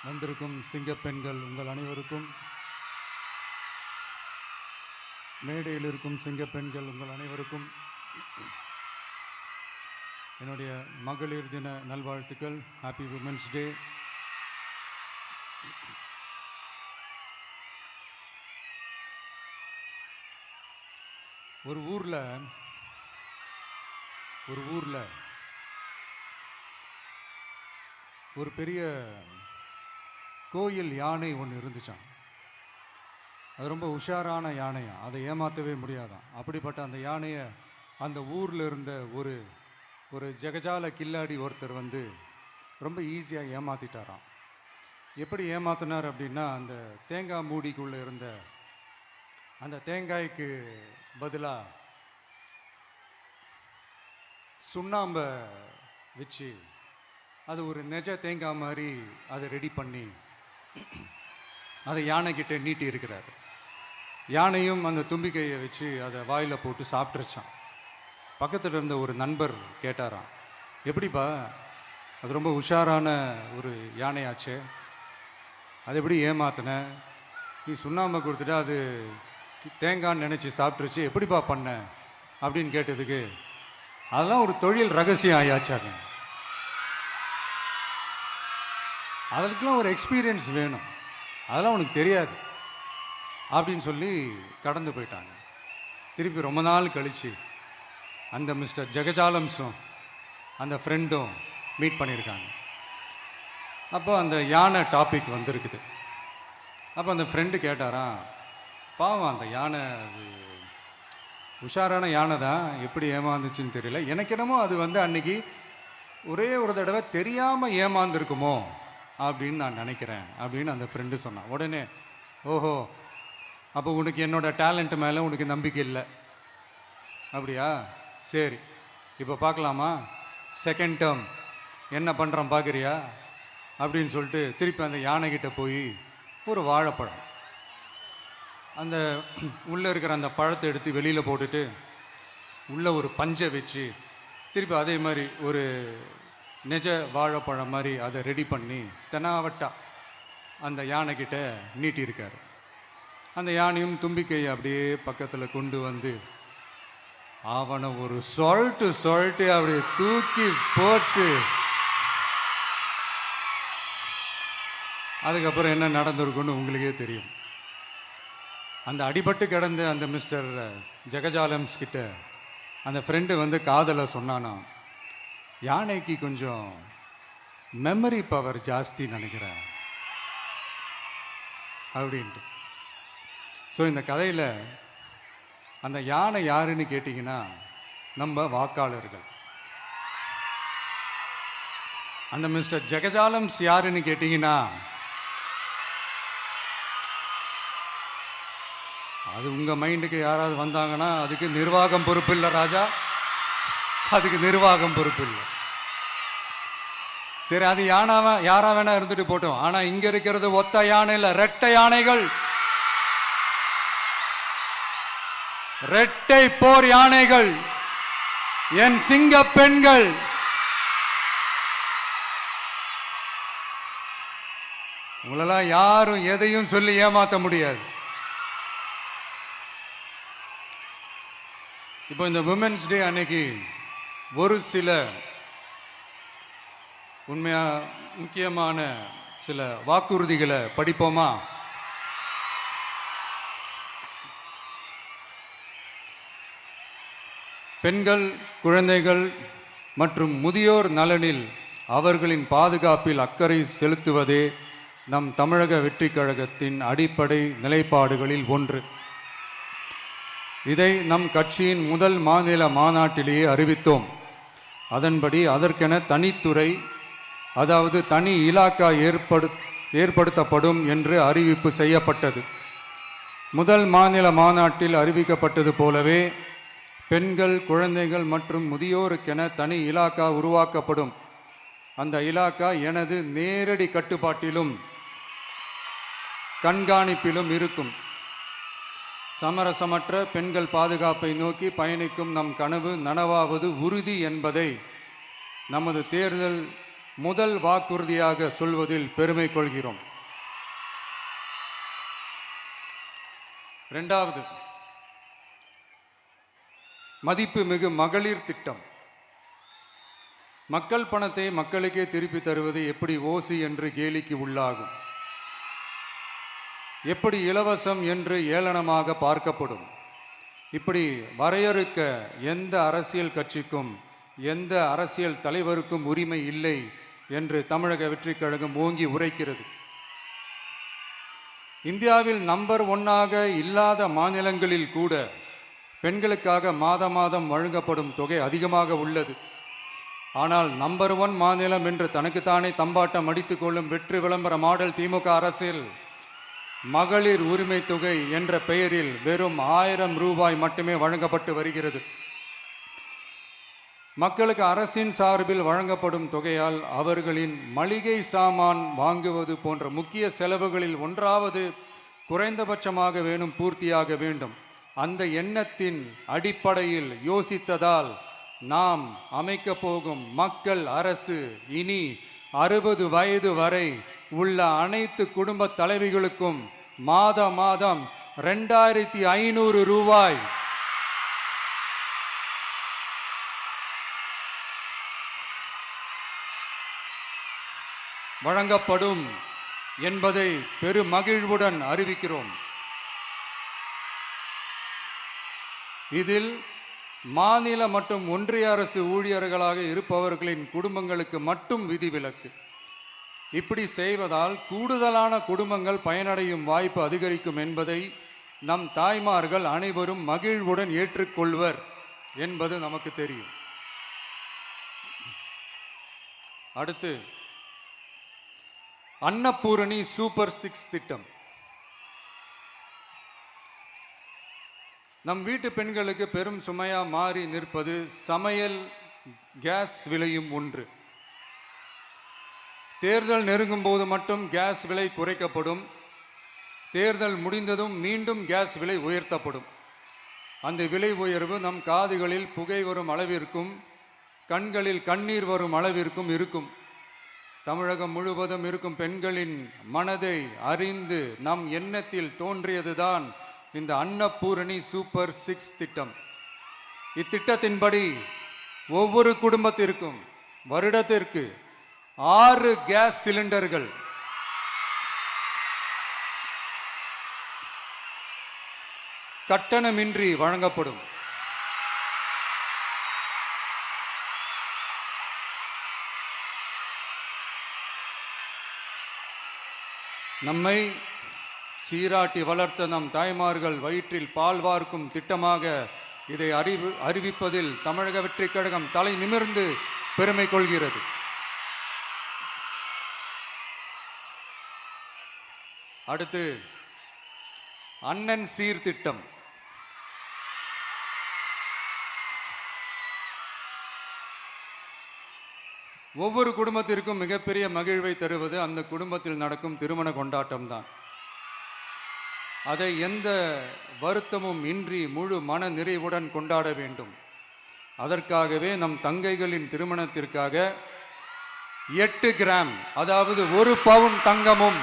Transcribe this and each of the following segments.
வந்திருக்கும் சிங்கப்பெண்கள் உங்கள் அனைவருக்கும், மேடையில் இருக்கும் சிங்கப்பெண்கள் உங்கள் அனைவருக்கும் என்னுடைய மகளிர் தின நல்வாழ்த்துக்கள். Happy women's day. ஒரு ஊரில் ஒரு பெரிய கோயில் யானை ஒன்று இருந்துச்சான். அது ரொம்ப உஷாரான யானையா, அதை ஏமாற்றவே முடியாதான். அப்படிப்பட்ட அந்த யானையை அந்த ஊரில் இருந்த ஒரு ஜெகஜால கில்லாடி ஒருத்தர் வந்து ரொம்ப ஈஸியாக ஏமாற்றிட்டாராம். எப்படி ஏமாத்தினார் அப்படின்னா, அந்த தேங்காய் மூடிக்குள்ளே இருந்த அந்த தேங்காய்க்கு பதிலாக சுண்ணாம்பை வச்சு அது ஒரு நெஜ தேங்காய் மாதிரி அதை ரெடி பண்ணி அதை யானைக்கிட்ட நீட்டி இருக்கிறார். யானையும் அந்த தும்பிக்கையை வச்சு அதை வாயில் போட்டு சாப்பிட்ருச்சான். பக்கத்தில் இருந்த ஒரு நண்பர் கேட்டாராம், எப்படிப்பா, அது ரொம்ப உஷாரான ஒரு யானையாச்சே, அது எப்படி ஏமாத்தின? நீ சுண்ணாம்பை கொடுத்துட்டு அது தேங்காய்ன்னு நினச்சி சாப்பிட்ருச்சு, எப்படிப்பா பண்ண அப்படின்னு கேட்டதுக்கு, அதெல்லாம் ஒரு தொழில் ரகசியம் ஆயாச்சாங்க, அதுக்கெல்லாம் ஒரு எக்ஸ்பீரியன்ஸ் வேணும், அதெல்லாம் உனக்கு தெரியாது அப்படின்னு சொல்லி கடந்து போயிட்டாங்க. திருப்பி ரொம்ப நாள் கழித்து அந்த மிஸ்டர் ஜெகஜாலம்ஸும் அந்த ஃப்ரெண்டும் மீட் பண்ணியிருக்காங்க. அப்போ அந்த யானை டாபிக் வந்திருக்குது. அப்போ அந்த ஃப்ரெண்டு கேட்டாராம், பாவம் அந்த யானை அது உஷாரான யானை தான், எப்படி ஏமாந்துச்சுன்னு தெரியல, எனக்கு என்னமோ அது வந்து அன்னைக்கு ஒரே ஒரு தடவை தெரியாமல் ஏமாந்துருக்குமோ அப்படின்னு நான் நினைக்கிறேன் அப்படின்னு அந்த ஃப்ரெண்டு சொன்னான். உடனே, ஓஹோ, அப்போ உனக்கு என்னோட டேலண்ட் மேலே உனக்கு நம்பிக்கை இல்லை அப்படியா, சரி இப்போ பார்க்கலாமா, செகண்ட் டேர்ம் என்ன பண்ணுறோம் பார்க்குறியா அப்படின்னு சொல்லிட்டு திருப்பி அந்த யானைக்கிட்ட போய் ஒரு வாழைப்பழம், அந்த உள்ளே இருக்கிற அந்த பழத்தை எடுத்து வெளியில் போட்டுட்டு உள்ளே ஒரு பஞ்சை வச்சு திருப்பி அதே மாதிரி ஒரு நெஜ வாழைப்பழம் மாதிரி அதை ரெடி பண்ணி தெனாவட்டா அந்த யானைக்கிட்ட நீட்டியிருக்காரு. அந்த யானையும் தும்பிக்கையை அப்படியே பக்கத்தில் கொண்டு வந்து அவனை ஒரு சொல்லிட்டு அப்படியே தூக்கி போட்டு, அதுக்கப்புறம் என்ன நடந்திருக்குன்னு உங்களுக்கே தெரியும். அந்த அடிபட்டு கிடந்த அந்த மிஸ்டர் ஜெகஜாலம்ஸ் கிட்ட அந்த ஃப்ரெண்டு வந்து காதலை சொன்னானா, யானைக்கு கொஞ்சம் மெமரி பவர் ஜாஸ்தி நினைக்கிறேன் அப்படின்ட்டு. ஸோ இந்த கதையில் அந்த யானை யாருன்னு கேட்டிங்கன்னா நம்ம வாக்காளர்கள். அந்த மிஸ்டர் ஜெகஜாலம்ஸ் யாருன்னு கேட்டிங்கன்னா அது உங்கள் மைண்டுக்கு யாராவது வந்தாங்கன்னா அதுக்கு நிர்வாகம் பொறுப்பு இல்லை ராஜா, அதுக்கு நிர்வாகம் பொறுப்பு இல்லை. சரி, அது யாரா வேணா இருந்துட்டு போட்டோம். ஆனால் இங்கே இருக்கிறது ஒத்த யானை இல்லை, ரெட்டை யானைகள், ரெட்டை போர் யானைகள், என் சிங்க பெண்கள். உங்களெல்லாம் யாரும் எதையும் சொல்லி ஏமாற்ற முடியாது. இப்போ இந்த விமென்ஸ் டே அன்னைக்கு ஒரு சில உண்மையா முக்கியமான சில வாக்குறுதிகளை படிப்போமா? பெண்கள், குழந்தைகள் மற்றும் முதியோர் நலனில் அவர்களின் பாதுகாப்பில் அக்கறை செலுத்துவதே நம் தமிழக வெற்றிக் கழகத்தின் அடிப்படை நிலைப்பாடுகளில் ஒன்று. இதை நம் கட்சியின் முதல் மாநில மாநாட்டிலேயே அறிவித்தோம். அதன்படி அதற்கென தனித்துறை, அதாவது தனி இலாக்கா ஏற்படுத்தப்படும் என்று அறிவிப்பு செய்யப்பட்டது. முதல் மாநில மாநாட்டில் அறிவிக்கப்பட்டது போலவே பெண்கள், குழந்தைகள் மற்றும் முதியோருக்கென தனி இலாக்கா உருவாக்கப்படும். அந்த இலாக்கா எனது நேரடி கட்டுப்பாட்டிலும் கண்காணிப்பிலும் இருக்கும். சமரசமற்ற பெண்கள் பாதுகாப்பை நோக்கி பயணிக்கும் நம் கனவு நனவாவது உறுதி என்பதை நமது தேர்தல் முதல் வாக்குறுதியாக சொல்வதில் பெருமை கொள்கிறோம். இரண்டாவது, மதிப்புமிகு மகளிர் திட்டம். மக்கள் பணத்தை மக்களுக்கே திருப்பி தருவது எப்படி ஓசி என்று கேலிக்கு உள்ளாகும், எப்படி இலவசம் என்று ஏளனமாக பார்க்கப்படும். இப்படி வரையறுக்க எந்த அரசியல் கட்சிக்கும் எந்த அரசியல் தலைவருக்கும் உரிமை இல்லை என்று தமிழக வெற்றிக் கழகம் ஓங்கி உரைக்கிறது. இந்தியாவில் நம்பர் 1 இல்லாத மாநிலங்களில் கூட பெண்களுக்காக மாதம் வழங்கப்படும் தொகை அதிகமாக உள்ளது. ஆனால் நம்பர் 1 மாநிலம் என்று தனக்குத்தானே தம்பாட்டம் அடித்துக் கொள்ளும் வெற்றி விளம்பர மாடல் திமுக அரசில் மகளிர் உரிமை தொகை என்ற பெயரில் வெறும் 1000 ரூபாய் மட்டுமே வழங்கப்பட்டு வருகிறது. மக்களுக்கு அரசின் சார்பில் வழங்கப்படும் தொகையால் அவர்களின் மளிகை சாமான் வாங்குவது போன்ற முக்கிய செலவுகளில் ஒன்றாவது குறைந்தபட்சமாக பூர்த்தியாக வேண்டும். அந்த எண்ணத்தின் அடிப்படையில் யோசித்ததால் நாம் அமைக்க போகும் மக்கள் அரசு இனி 60 வயது வரை உள்ள அனைத்து குடும்ப தலைவிகளுக்கும் மாதம் 2500 ரூபாய் வழங்கப்படும் என்பதை பெருமகிழ்வுடன் அறிவிக்கிறோம். இதில் மாநில மற்றும் ஒன்றிய அரசு ஊழியர்களாக இருப்பவர்களின் குடும்பங்களுக்கு மட்டும் விதிவிலக்கு. இப்படி செய்வதால் கூடுதலான குடும்பங்கள் பயனடையும் வாய்ப்பு அதிகரிக்கும் என்பதை நம் தாய்மார்கள் அனைவரும் மகிழ்வுடன் ஏற்றுக்கொள்வர் என்பது நமக்கு தெரியும். அடுத்து, அன்னபூரணி சூப்பர் 6 திட்டம். நம் வீட்டு பெண்களுக்கு பெரும் சுமையா மாறி நிற்பது சமையல் கேஸ் விலையும் ஒன்று. தேர்தல் நெருங்கும் போது மட்டும் கேஸ் விலை குறைக்கப்படும், தேர்தல் முடிந்ததும் மீண்டும் கேஸ் விலை உயர்த்தப்படும். அந்த விலை உயர்வு நம் காதுகளில் புகை வரும் அளவிற்கும் கண்களில் கண்ணீர் வரும் அளவிற்கும் இருக்கும். தமிழகம் முழுவதும் இருக்கும் பெண்களின் மனதை அறிந்து நம் எண்ணத்தில் தோன்றியதுதான் இந்த அன்னபூரணி சூப்பர் 6 திட்டம். இத்திட்டத்தின்படி ஒவ்வொரு குடும்பத்திற்கும் வருடத்திற்கு 6 கேஸ் சிலிண்டர்கள் கட்டணமின்றி வழங்கப்படும். நம்மை சீராட்டி வளர்த்த நம் தாய்மார்கள் வயிற்றில் பால் வார்க்கும் திட்டமாக இதை அறிவிப்பதில் தமிழக வெற்றிக் கழகம் தலை நிமிர்ந்து பெருமை கொள்கிறது. அடுத்து, அண்ணன் சீர்திட்டம். ஒவ்வொரு குடும்பத்திற்கும் மிகப்பெரிய மகிழ்வை தருவது அந்த குடும்பத்தில் நடக்கும் திருமண கொண்டாட்டம் தான். அதை எந்த வருத்தமும் இன்றி முழு மன நிறைவுடன் கொண்டாட வேண்டும். அதற்காகவே நம் தங்கைகளின் திருமணத்திற்காக 8 கிராம், அதாவது 1 பவுன் தங்கமும்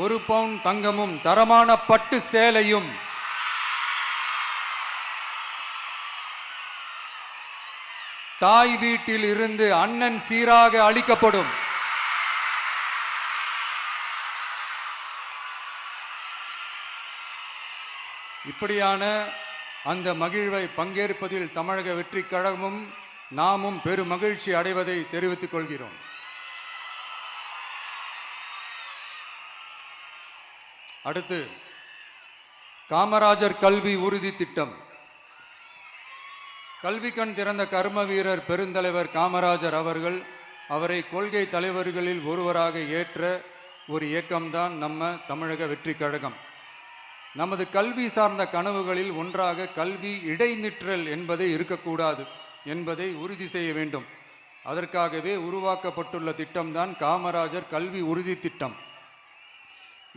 1 பவுன் தங்கமும் தரமான பட்டு சேலையும் தாய் வீட்டில் இருந்து அண்ணன் சீராக அளிக்கப்படும். இப்படியான அந்த மகிழ்வை பங்கேற்பதில் தமிழக வெற்றிக் கழகமும் நாமும் பெரும் மகிழ்ச்சி அடைவதை தெரிவித்துக் கொள்கிறோம். அடுத்து, காமராஜர் கல்வி உறுதி திட்டம். கல்வி கண் திறந்த கர்ம வீரர் பெருந்தலைவர் காமராஜர் அவரை கொள்கை தலைவர்களில் ஒருவராக ஏற்ற ஒரு இயக்கம்தான் நம்ம தமிழக வெற்றிக் கழகம். நமது கல்வி சார்ந்த கனவுகளில் ஒன்றாக கல்வி இடைநிற்றல் என்பதை இருக்கக்கூடாது என்பதை உறுதி செய்ய வேண்டும். அதற்காகவே உருவாக்கப்பட்டுள்ள திட்டம்தான் காமராஜர் கல்வி உறுதி திட்டம்.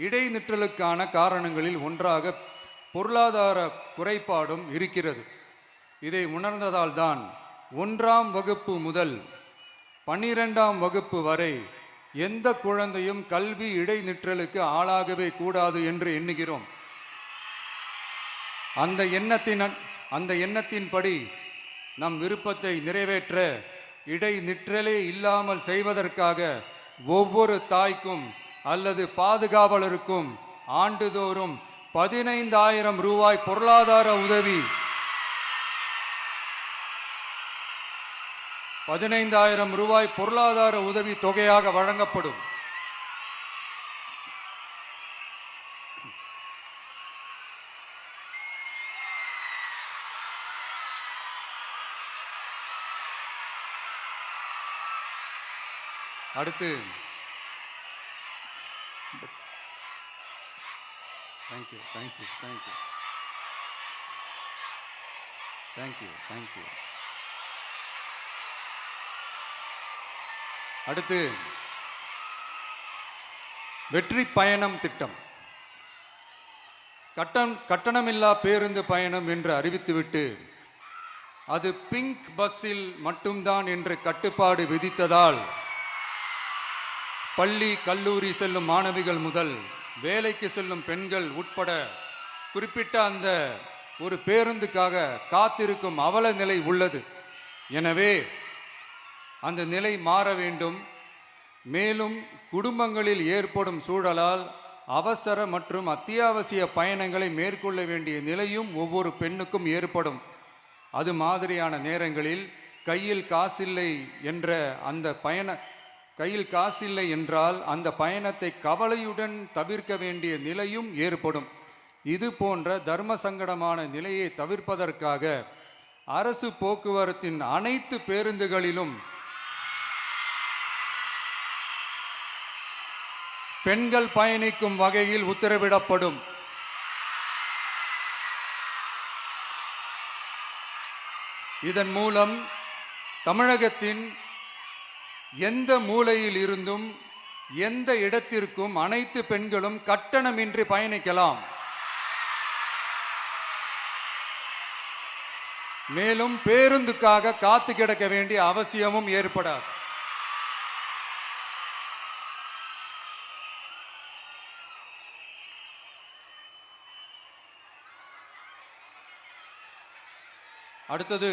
இடைநிற்றலுக்கான காரணங்களில் ஒன்றாக பொருளாதார குறைபாடும் இருக்கிறது. இதை உணர்ந்ததால் தான் 1ஆம் வகுப்பு முதல் 12ஆம் வகுப்பு வரை எந்த குழந்தையும் கல்வி இடைநிற்றலுக்கு ஆளாகவே கூடாது என்று எண்ணுகிறோம். அந்த எண்ணத்தின்படி நம் விருப்பத்தை நிறைவேற்ற இடைநிற்றலே இல்லாமல் செய்வதற்காக ஒவ்வொரு தாய்க்கும் அல்லது பாதுகாவலருக்கும் ஆண்டுதோறும் 15,000 ரூபாய் பொருளாதார உதவி 15,000 ரூபாய் பொருளாதார உதவி தொகையாக வழங்கப்படும். அடுத்து தேங்க்யூ. அடுத்து வெற்றி பயணம் திட்டம். கட்டணமில்லா பேருந்து பயணம் என்று அறிவித்துவிட்டு அது பிங்க் பஸ்ஸில் மட்டும்தான் என்று கட்டுப்பாடு விதித்ததால் பள்ளி கல்லூரி செல்லும் மாணவிகள் முதல் வேலைக்கு செல்லும் பெண்கள் உட்பட குறிப்பிட்ட அந்த ஒரு பேருந்துக்காக காத்திருக்கும் அவல நிலை உள்ளது. எனவே அந்த நிலை மாற வேண்டும். மேலும் குடும்பங்களில் ஏற்படும் சூழலால் அவசர மற்றும் அத்தியாவசிய பயணங்களை மேற்கொள்ள வேண்டிய நிலையும் ஒவ்வொரு பெண்ணுக்கும் ஏற்படும். அது மாதிரியான நேரங்களில் கையில் காசில்லை என்றால் அந்த பயணத்தை கவலையுடன் தவிர்க்க வேண்டிய நிலையும் ஏற்படும். இது போன்ற தர்ம சங்கடமான நிலையை தவிர்ப்பதற்காக அரசு போக்குவரத்தின் அனைத்து பேருந்துகளிலும் பெண்கள் பயணிக்கும் வகையில் உத்தரவிடப்படும். இதன் மூலம் தமிழகத்தின் எந்த மூலையில் இருந்தும் எந்த இடத்திற்கும் அனைத்து பெண்களும் கட்டணமின்றி பயணிக்கலாம். மேலும் பேருந்துக்காக காத்து கிடக்க வேண்டிய அவசியமும் ஏற்படாது. அடுத்தது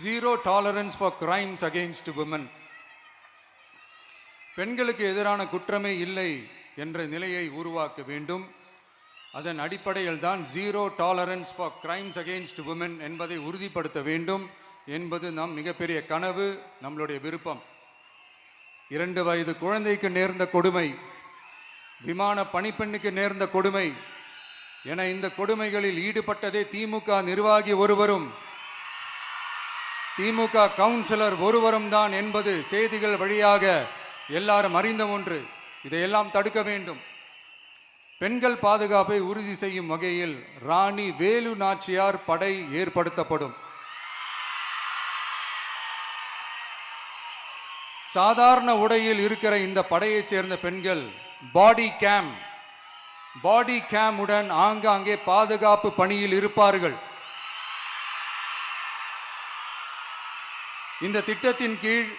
zero tolerance for crimes against women. பெண்களுக்கு எதிரான குற்றமே இல்லை என்ற நிலையை உருவாக்க வேண்டும். அதன் அடிப்படையில் தான் zero tolerance for crimes against women என்பதை உறுதிப்படுத்த வேண்டும் என்பது நம் மிகப்பெரிய கனவு, நம்மளுடைய விருப்பம். 2 வயது குழந்தைக்கு நேர்ந்த கொடுமை, விமான பணிப்பெண்ணுக்கு நேர்ந்த கொடுமை என இந்த கொடுமைகளில் ஈடுபட்டதே திமுக நிர்வாகி ஒருவரும் திமுக கவுன்சிலர் ஒருவரும் தான் என்பது செய்திகள் வழியாக எல்லாரும் அறிந்த ஒன்று. இதையெல்லாம் தடுக்க வேண்டும். பெண்கள் பாதுகாப்பை உறுதி செய்யும் வகையில் ராணி வேலு நாச்சியார் படை ஏற்படுத்தப்படும். சாதாரண உடையில் இருக்கிற இந்த படையைச் சேர்ந்த பெண்கள் பாடி கேம் உடன் ஆங்காங்கே பாதுகாப்பு பணியில் இருப்பார்கள். இந்த திட்டத்தின் கீழ்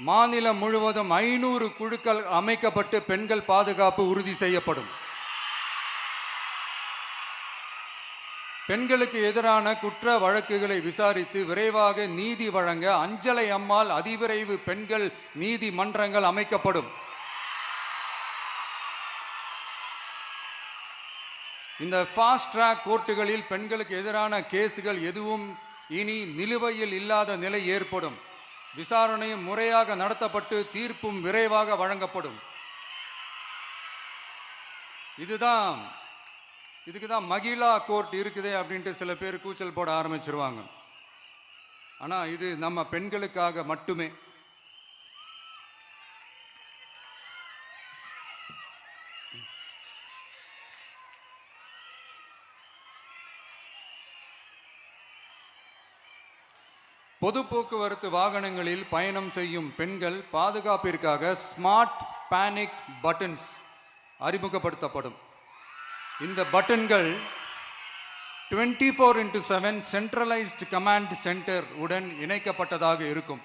மாநிலம் முழுவதும் 500 குழுக்கள் அமைக்கப்பட்டு பெண்கள் பாதுகாப்பு உறுதி செய்யப்படும். பெண்களுக்கு எதிரான குற்ற வழக்குகளை விசாரித்து விரைவாக நீதி வழங்க அஞ்சலை அம்மாள் அதிவிரைவு பெண்கள் நீதிமன்றங்கள் அமைக்கப்படும். இந்த ஃபாஸ்ட் ட்ராக் கோர்ட்டுகளில் பெண்களுக்கு எதிரான கேசுகள் எதுவும் இனி நிலுவையில் இல்லாத நிலை ஏற்படும். விசாரணையும் முறையாக நடத்தப்பட்டு தீர்ப்பும் விரைவாக வழங்கப்படும். இதுக்கு தான் மகிழா கோர்ட் இருக்குதே அப்படின்ட்டு சில பேர் கூச்சல் போட ஆரம்பிச்சிருவாங்க. ஆனால் இது நம்ம பெண்களுக்காக மட்டுமே. பொது போக்குவரத்து வாகனங்களில் பயணம் செய்யும் பெண்கள் பாதுகாப்பிற்காக ஸ்மார்ட் பேனிக் பட்டன்ஸ் அறிமுகப்படுத்தப்படும். இந்த பட்டன்கள் 24/7 சென்ட்ரலைஸ்டு கமாண்ட் சென்டர் உடன் இணைக்கப்பட்டதாக இருக்கும்.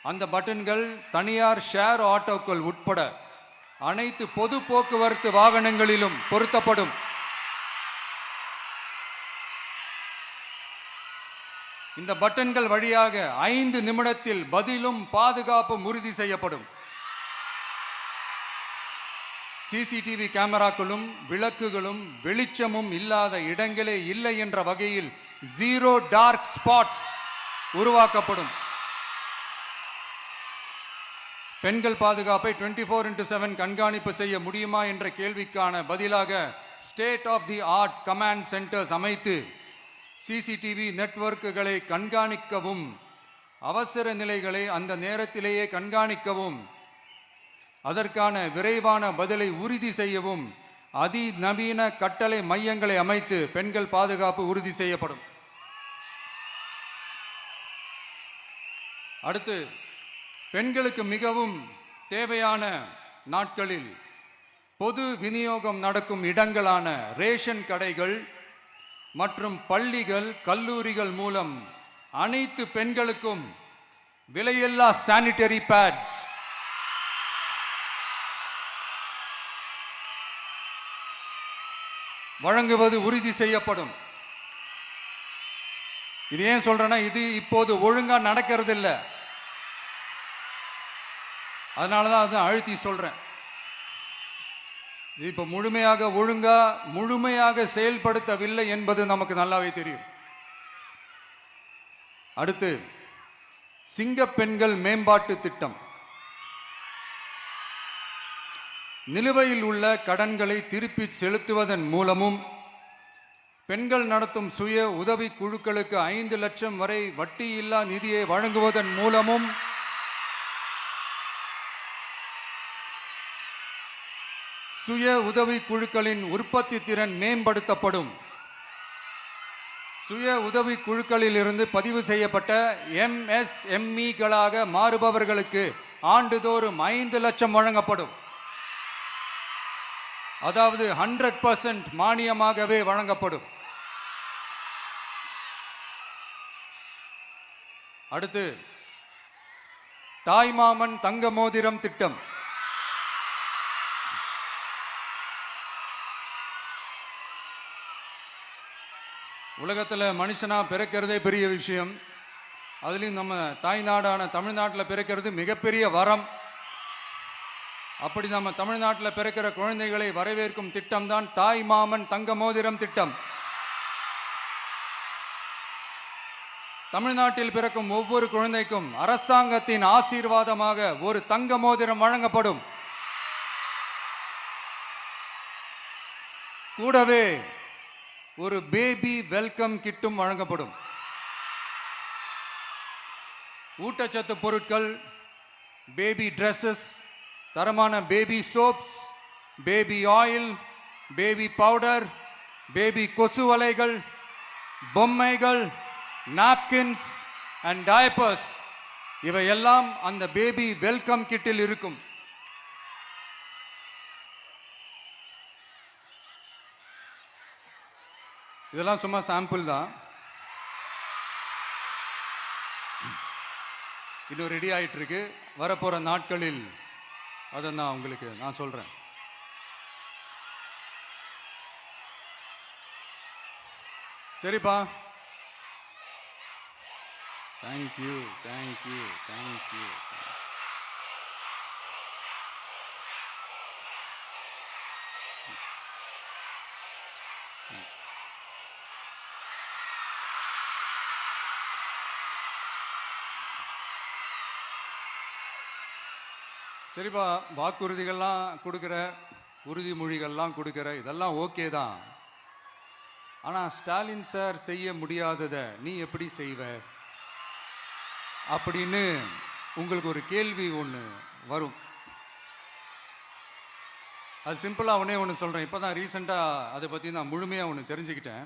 அந்த பட்டன்கள் தனியார் ஷேர் ஆட்டோக்கள் உட்பட அனைத்து பொது போக்குவரத்து வாகனங்களிலும் பொருத்தப்படும். இந்த பட்டன்கள் வழியாக 5 நிமிடத்தில் பதிலும் பாதுகாப்பும் உறுதி செய்யப்படும். சிசிடிவி கேமராக்களும் விளக்குகளும் வெளிச்சமும் இல்லாத இடங்களே இல்லை என்ற வகையில் 0 டார்க் ஸ்பாட்ஸ் உருவாக்கப்படும். பெண்கள் பாதுகாப்பை 24/7 கண்காணிப்பு செய்ய முடியுமா என்ற கேள்விக்கான பதிலாக state of the art command centres அமைத்து சிசிடிவி நெட்வொர்க்குகளை கண்காணிக்கவும் அவசர நிலைகளை அந்த நேரத்திலேயே கண்காணிக்கவும் அதற்கான விரைவான பதிலை உறுதி செய்யவும் அதிநவீன கட்டளை மையங்களை அமைத்து பெண்கள் பாதுகாப்பு உறுதி செய்யப்படும். அடுத்து, பெண்களுக்கு மிகவும் தேவையான நாட்களில் பொது விநியோகம் நடக்கும் இடங்களான ரேஷன் கடைகள் மற்றும் பள்ளிகள் கல்லூரிகள் மூலம் அனைத்து பெண்களுக்கும் விலையில்லா சானிட்டரி பேட்ஸ் வழங்குவது உறுதி செய்யப்படும். இது ஏன் சொல்றேன்னா, இது இப்போது ஒழுங்கா நடக்கிறது இல்லை, அதனாலதான் அதை அழுத்தி சொல்றேன். இது இப்ப முழுமையாக செயல்படுத்தவில்லை என்பது நமக்கு நல்லாவே தெரியும். அடுத்து, சிங்க பெண்கள் மேம்பாட்டு திட்டம். நிலுவையில் உள்ள கடன்களை திருப்பி செலுத்துவதன் மூலமும் பெண்கள் நடத்தும் சுய உதவி குழுக்களுக்கு 5 லட்சம் வரை வட்டியில்லா நிதியை வழங்குவதன் மூலமும் சுய உதவி குழுக்களின் உற்பத்தி திறன் மேம்படுத்தப்படும். சுய உதவி குழுக்களில் இருந்து பதிவு செய்யப்பட்ட MSMEகளாக மாறுபவர்களுக்கு ஆண்டுதோறும் 5 லட்சம் வழங்கப்படும். அதாவது 100% மானியமாகவே வழங்கப்படும். அடுத்து, தாய்மாமன் தங்க மோதிரம் திட்டம். உலகத்தில் மனுஷனா பிறக்கிறதே பெரிய விஷயம். அதுலேயும் நம்ம தாய்நாடான தமிழ்நாட்டில் பிறக்கிறது மிகப்பெரிய வரம். அப்படி நம்ம தமிழ்நாட்டில் பிறக்கிற குழந்தைகளை வரவேற்கும் திட்டம் தான் தாய் மாமன் தங்க மோதிரம் திட்டம். தமிழ்நாட்டில் பிறக்கும் ஒவ்வொரு குழந்தைக்கும் அரசாங்கத்தின் ஆசீர்வாதமாக ஒரு தங்க மோதிரம் வழங்கப்படும். கூடவே ஒரு பேபி வெல்கம் கிட்டும் வழங்கப்படும். ஊட்டச்சத்து பொருட்கள், பேபி ட்ரெஸ்ஸஸ், தரமான baby soaps, baby oil, baby powder, baby கொசு வலைகள், பொம்மைகள், நாப்கின்ஸ் அண்ட் டயப்பர்ஸ் இவையெல்லாம் அந்த பேபி வெல்கம் கிட்டில் இருக்கும். இதெல்லாம் சும்மா சாம்பிள் தான். இன்னும் ரெடி ஆயிட்டு இருக்கு. வரப்போற நாட்களில் அதை நான் சொல்றேன். சரிப்பா, தேங்க்யூ. சரிப்பா, வாக்குறுதிகள்லாம் கொடுக்குற, உறுதிமொழிகள்லாம் கொடுக்குற, இதெல்லாம் ஓகே தான். ஆனால் ஸ்டாலின் சார் செய்ய முடியாததை நீ எப்படி செய்வ அப்படின்னு உங்களுக்கு ஒரு கேள்வி ஒன்று வரும். அது சிம்பிளாக ஒன்று சொல்கிறேன். இப்போ தான் ரீசெண்டாக அதை பற்றி நான் முழுமையாக ஒன்று தெரிஞ்சுக்கிட்டேன்.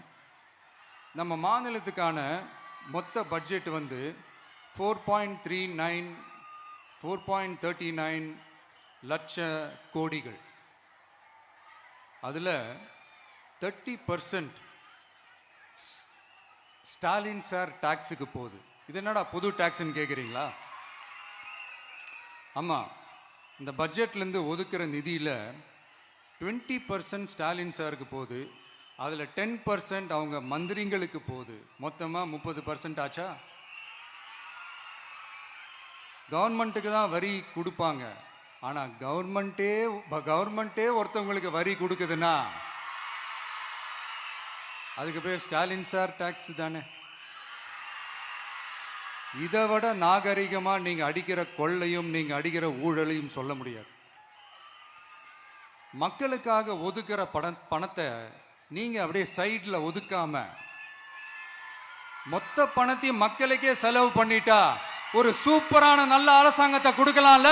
நம்ம மாநிலத்துக்கான மொத்த பட்ஜெட் 4.39 லட்ச கோடிகள். அதில் 30% ஸ்டாலின் சார் டாக்ஸுக்கு போகுது. இது என்னடா புது டாக்ஸ்ன்னு கேட்குறீங்களா? ஆமாம், இந்த பட்ஜெட்லேருந்து ஒதுக்குற நிதியில் 20% ஸ்டாலின் சாருக்கு போகுது. அதில் 10% அவங்க மந்திரிங்களுக்கு போகுது. மொத்தமாக 30% ஆச்சா? கவர்மெண்ட்டுக்கு தான் வரி கொடுப்பாங்க. ஆனால் கவர்மெண்ட்டே ஒருத்தவங்களுக்கு வரி கொடுக்குதுன்னா அதுக்கு பேர் ஸ்டாலின் சார் டாக்ஸ் தானே. இதை விட நாகரிகமாக நீங்கள் அடிக்கிற கொள்ளையும் நீங்கள் அடிக்கிற ஊழலையும் சொல்ல முடியாது. மக்களுக்காக ஒதுக்குற பணத்தை நீங்கள் அப்படியே சைடில் ஒதுக்காம மொத்த பணத்தையும் மக்களுக்கே செலவு பண்ணிட்டா ஒரு சூப்பரான நல்ல அரசாங்கத்தை கொடுக்கலாம்ல.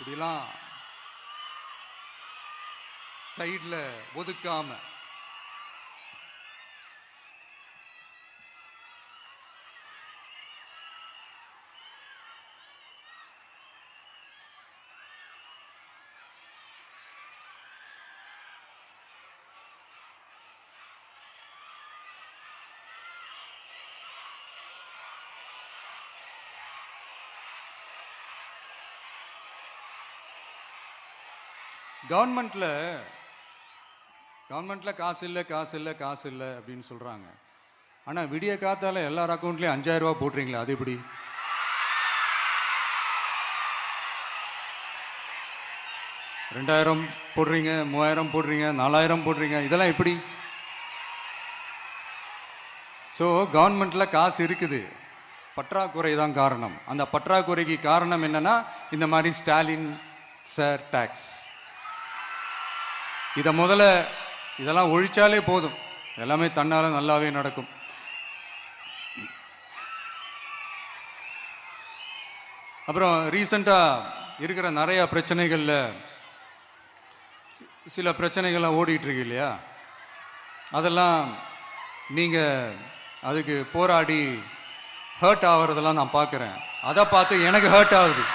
இப்படிலாம் சைடில் ஒதுக்காம கவர்மெண்ட்ல காசு இல்லை அப்படின்னு சொல்றாங்க. ஆனா விடிய காத்தால எல்லார் அக்கௌண்ட்லயும் 5000 ரூபாய் போடுறீங்களா? அது எப்படி? ரெண்டாயிரம் போடுறீங்க, 3000 போடுறீங்க, 4000 போடுறீங்க, இதெல்லாம் எப்படி? ஸோ கவர்மெண்ட்ல காசு இருக்குது, பற்றாக்குறை தான் காரணம். அந்த பற்றாக்குறைக்கு காரணம் என்னன்னா இந்த மாதிரி ஸ்டாலின் சார் டாக்ஸ். இதை முதல்ல இதெல்லாம் ஒழிச்சாலே போதும், எல்லாமே தன்னால நல்லாவே நடக்கும். அப்புறம் ரீசண்டா இருக்கிற நிறைய பிரச்சனைகள்ல சில பிரச்சனைகள்லாம் ஓடிட்டு இருக்கு இல்லையா? அதெல்லாம் நீங்க அதுக்கு போராடி ஹர்ட் ஆகுறதெல்லாம் நான் பார்க்குறேன். அதை பார்த்து எனக்கு ஹர்ட் ஆகுது.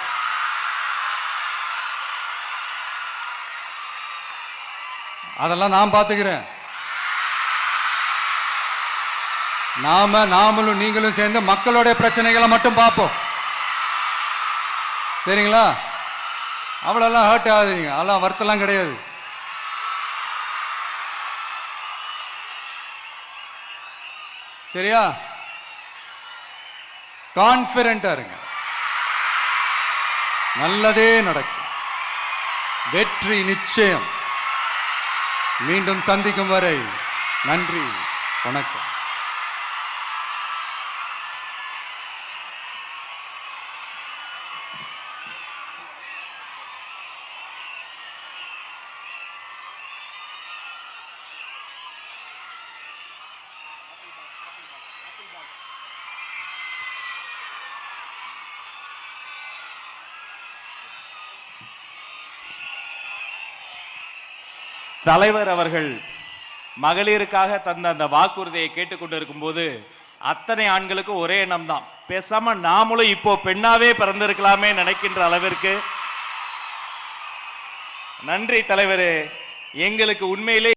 அதெல்லாம் நான் பார்த்துக்கிறேன். நாமளும் நீங்களும் சேர்ந்து மக்களுடைய பிரச்சனைகளை மட்டும் பார்ப்போம், சரிங்களா? அவ்வளோலாம் ஹர்ட் ஆகுதுங்க, அதெல்லாம் வருத்தலாம் கிடையாது. சரியா? கான்ஃபிடென்ட்டா இருங்க, நல்லதே நடக்கும், வெற்றி நிச்சயம். மீண்டும் சந்திக்கும் வரை நன்றி, வணக்கம். தலைவர் அவர்கள் மகளிருக்காக தந்த அந்த வாக்குறுதியை கேட்டுக்கொண்டிருக்கும் போது அத்தனை ஆண்களுக்கு ஒரே எண்ணம் தான், பேசாம நாமளும் இப்போ பெண்ணாவே பிறந்திருக்கலாமே நினைக்கின்ற அளவிற்கு. நன்றி தலைவரே, எங்களுக்கு உண்மையிலே